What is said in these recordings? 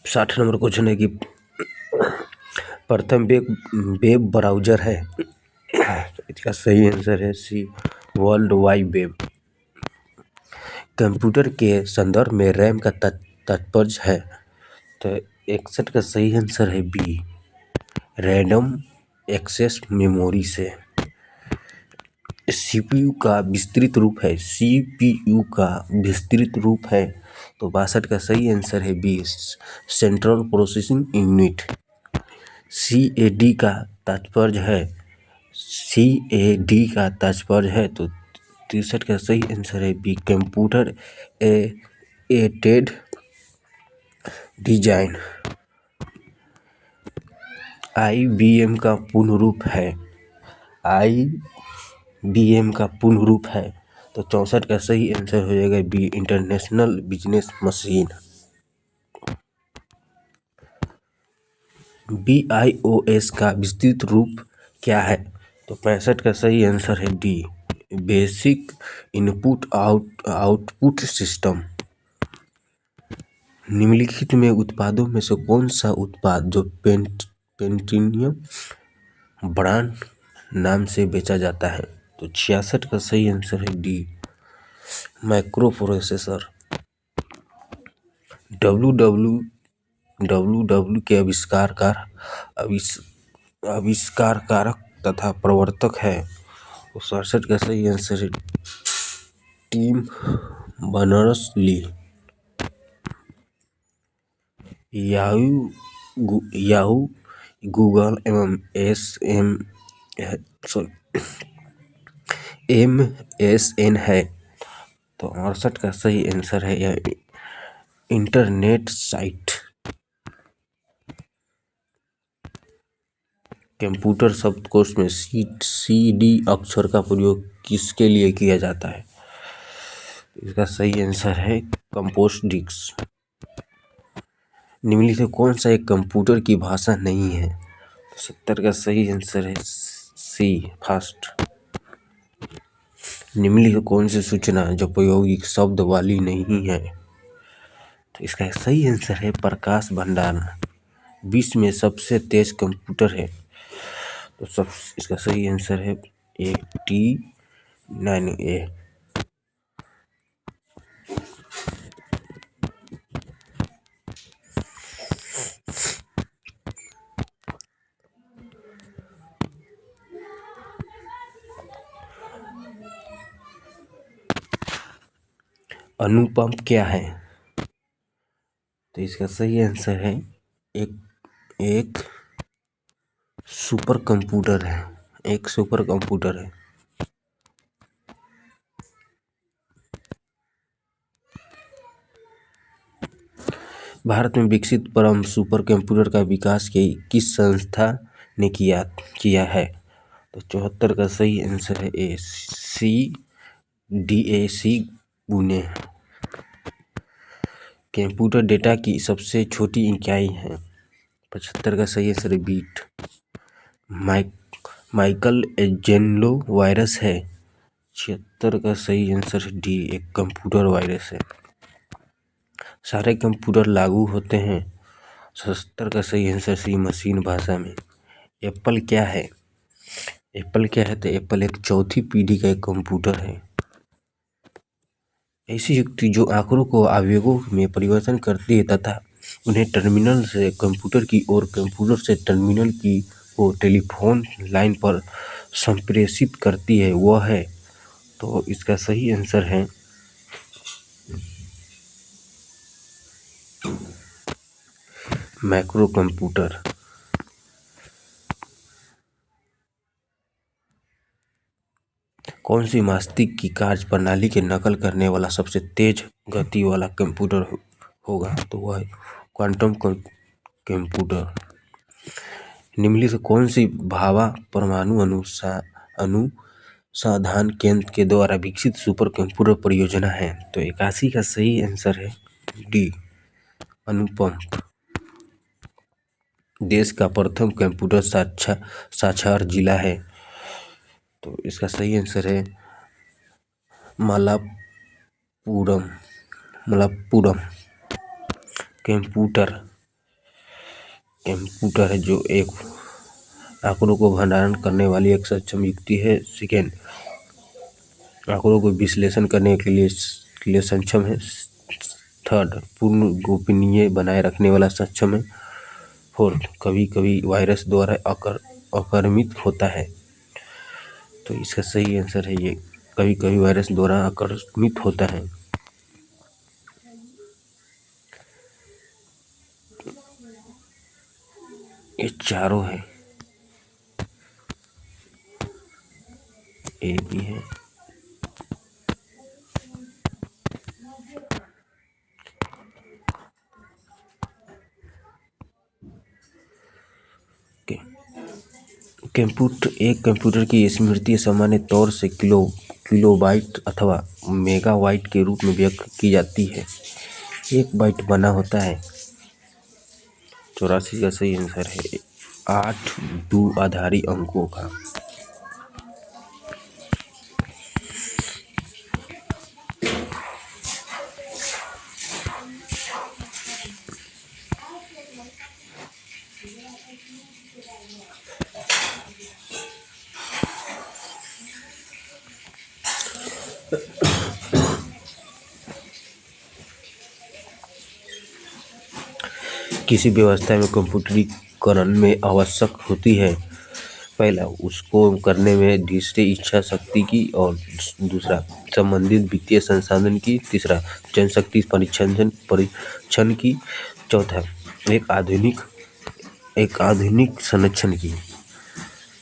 60 number question है कि प्रथम वेब ब्राउज़र है। इसका सही आंसर है सी, वर्ल्ड वाइड वेब। कंप्यूटर के संदर्भ में रैम का तात्पर्य है, तो 61 का सही आंसर है बी, रैंडम एक्सेस मेमोरी से। सीपीयू का विस्तृत रूप है, सीपीयू का विस्तृत रूप है, तो 62 का सही आंसर है B, central processing unit. CAD का तात्पर्य है, सीएडी का तात्पर्य है, तो 63 का सही आंसर है B, computer aided design. IBM का पूर्ण रूप है, आईबीएम का पूर्ण रूप है, तो 64 का सही आंसर हो जाएगा B, international business machine. BIOS का विस्तृत रूप क्या है, तो 65 का सही आंसर है D, basic input output system. निम्नलिखित में उत्पादों में से कौन सा उत्पाद जो पेंटिनियम ब्रांड नाम से बेचा जाता है, तो 66 का सही आंसर है डी, माइक्रो प्रोसेसर। डब्ल्यू के आविष्कारक तथा प्रवर्तक है, तो 67 का सही आंसर है टिम बर्नर्स-ली। याहू, गूगल एवं एमएसएन है, तो 68 का सही आंसर है यह इंटरनेट साइट। कंप्यूटर शब्दकोश में सीडी अक्षर का प्रयोग किसके लिए किया जाता है, इसका सही आंसर है कंपोस्ट डिस्क। निम्नलिखित कौन सा एक कंप्यूटर की भाषा नहीं है, तो 70 का सही आंसर है सी, फास्ट। निम्नलिखित कौन सी सूचना जो प्रायोगिक शब्द वाली नहीं है, तो इसका सही आंसर है प्रकाश भंडारण। विश्व में सबसे तेज कंप्यूटर है, तो इसका सही आंसर है T9A। अनुपम क्या है, तो इसका सही आंसर है एक सुपर कंप्यूटर है, एक सुपर कंप्यूटर है। भारत में विकसित परम सुपर कंप्यूटर का विकास किस संस्था ने किया है, तो 74 का सही आंसर है ए, CDAC पुणे। कंप्यूटर डेटा की सबसे छोटी इकाई है, 75 का सही आंसर है बीट। माइकल एंजेलो वायरस है, 76 का सही आंसर है डी, एक कंप्यूटर वायरस है। सारे कंप्यूटर लागू होते हैं, 77 का सही आंसर सी, मशीन भाषा में। एप्पल क्या है, तो एप्पल एक चौथी पीढ़ी का एक कंप्यूटर है। ऐसी युक्ति जो आंकड़ों को आवेगों में परिवर्तन करती है तथा उन्हें टर्मिनल से कंप्यूटर की ओर, कंप्यूटर से टर्मिनल की को टेलीफोन लाइन पर संप्रेषित करती है, वह है, तो इसका सही आंसर है मैक्रो कंप्यूटर। कौन सी मस्तिष्क की कार्य प्रणाली की नकल करने वाला सबसे तेज गति वाला कंप्यूटर होगा, तो वह है क्वांटम कंप्यूटर। निम्नलिखित कौन सी भाभा परमाणु अनुसंधान केंद्र के द्वारा विकसित सुपर कंप्यूटर परियोजना है, तो 81 का सही आंसर है डी, अनुपम। देश का प्रथम कंप्यूटर साक्षर जिला है, तो इसका सही आंसर है मलप्पुरम। कंप्यूटर कंप्यूटर है जो एक आंकड़ों को भंडारण करने वाली एक सक्षम युक्ति है। सेकेंड, आंकड़ों को विश्लेषण करने के लिए सक्षम है। थर्ड, पूर्ण गोपनीय बनाए रखने वाला सक्षम है। फोर्थ, कभी कभी वायरस द्वारा आक्रमित होता है। तो इसका सही आंसर है ये, कभी कभी वायरस द्वारा आक्रमित होता है। ये चारों है, ए भी है। एक कंप्यूटर की स्मृति सामान्य तौर से किलोबाइट अथवा मेगाबाइट के रूप में व्यक्त की जाती है। एक बाइट बना होता है। 84 का सही आंसर है 8 द्विआधारी अंकों का। किसी व्यवस्था में कंप्यूटरीकरण में आवश्यक होती है। पहला, उसको करने में दूसरी इच्छा शक्ति की, और दूसरा संबंधित वित्तीय संसाधन की, तीसरा जनशक्ति परीक्षण की, चौथा एक आधुनिक संरक्षण की।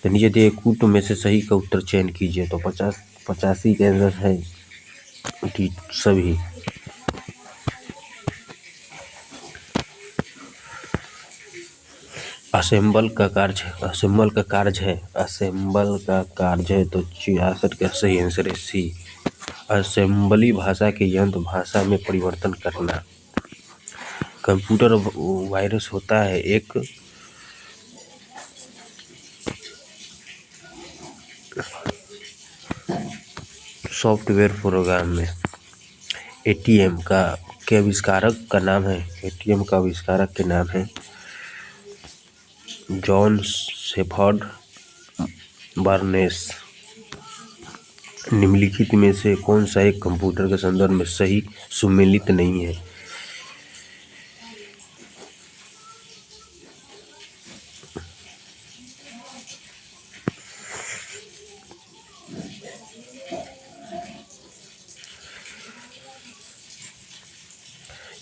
तो नीचे दिए कूट में से सही का उत्तर चयन कीजिए। तो 85 के आंसर है सभी। असेंबल का कार्य है। तो 66 का सही आंसर है सी। असेंबली भाषा के यंत्र भाषा में परिवर्तन करना। कंप्यूटर वायरस होता है एक सॉफ्टवेयर प्रोग्राम में। एटीएम के आविष्कारक का नाम है जॉन शेफर्ड बर्नेस। निम्नलिखित में से कौन सा एक कंप्यूटर के संदर्भ में सही सुमेलित नहीं है?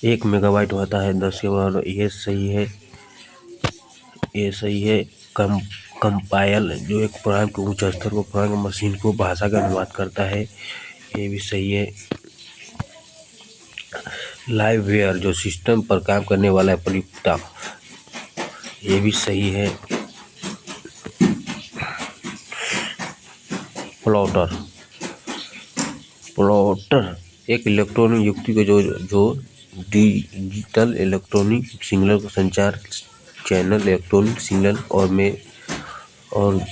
एक मेगाबाइट होता है 10 के बराबर। ये सही है। कंपाइल जो एक प्रोग्राम के उच्च स्तर को प्रोग्राम मशीन को भाषा का अनुवाद करता है, ये भी सही है। लाइववेयर जो सिस्टम पर काम करने वाला है प्रयुक्ता, ये भी सही है। प्लॉटर एक इलेक्ट्रॉनिक युक्ति को जो डिजिटल इलेक्ट्रॉनिक सिग्नल को संचार चैनल इलेक्ट्रॉनिक सिग्नल और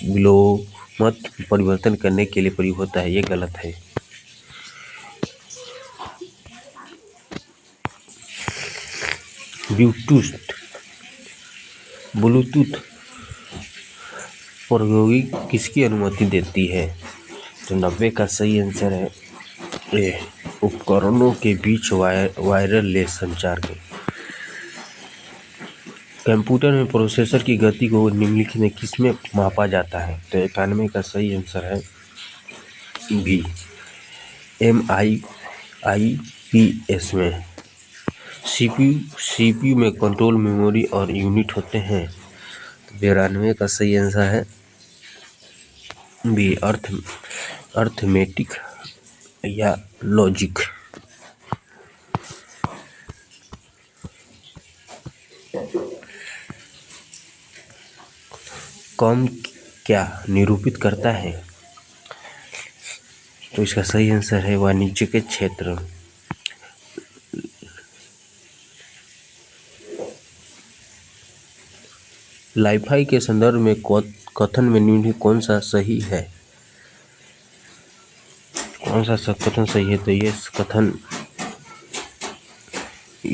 विलोमत परिवर्तन करने के लिए प्रयोग होता है। ये गलत है। ब्लूटूथ प्रौद्योगिकी किसकी अनुमति देती है? तो 90 का सही आंसर है ए, उपकरणों के बीच वायरलेस संचार के। कंप्यूटर में प्रोसेसर की गति को निम्नलिखित में किसमें मापा जाता है? तो 91 का सही आंसर है बी, MIPS में। CPU में कंट्रोल मेमोरी और यूनिट होते हैं। 92 का सही आंसर है बी, अर्थमेटिक या लॉजिक। कॉम क्या निरूपित करता है? तो इसका सही आंसर है वाणिज्यिक क्षेत्र। लाइफाई के संदर्भ में कथन में निम्न कौन सा सही है? कौन सा कथन सही है? तो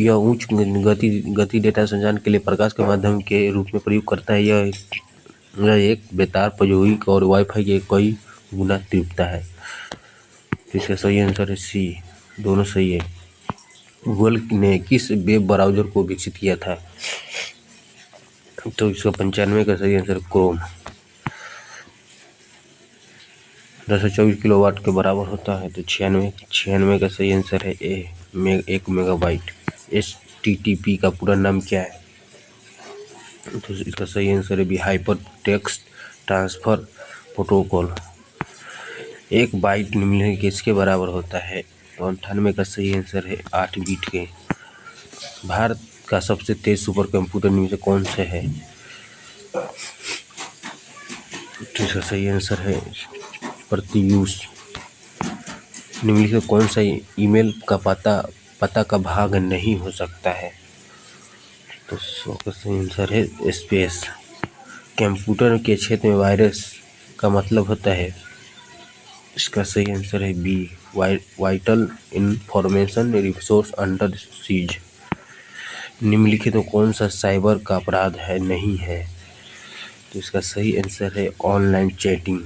यह उच्च गति डेटा संचार के लिए प्रकाश के माध्यम के रूप में प्रयोग करता है। यह एक बेतार प्रौद्योगिकी और वाईफाई के कई गुना तीव्रता है। तो इसका सही आंसर है सी, दोनों सही है। गूगल ने किस वेब ब्राउज़र को विकसित किया था? तो इसका 95 का सही आंसर क्रोम। 1024 किलोवाट के बराबर होता है। तो 96 का सही आंसर है ए, 1 मेगाबाइट। HTTP का पूरा नाम क्या है? तो इसका सही आंसर है B, hyper text transfer protocol. 1 byte निम्नलिखित किसके बराबर होता है? तो 98 का सही आंसर है 8 बिट के। भारत का सबसे तेज सुपर कंप्यूटर निम्न से कौन से है? तो इसका सही आंसर है प्रत्यूष। निम्नलिखित कौन सा ईमेल का पता का भाग नहीं हो सकता है? तो इसका सही आंसर है स्पेस। कंप्यूटर के क्षेत्र में वायरस का मतलब होता है? इसका सही आंसर है B, vital information resource under seize. निम्नलिखित में कौन सा साइबर का अपराध है नहीं है? तो इसका सही आंसर है ऑनलाइन चैटिंग।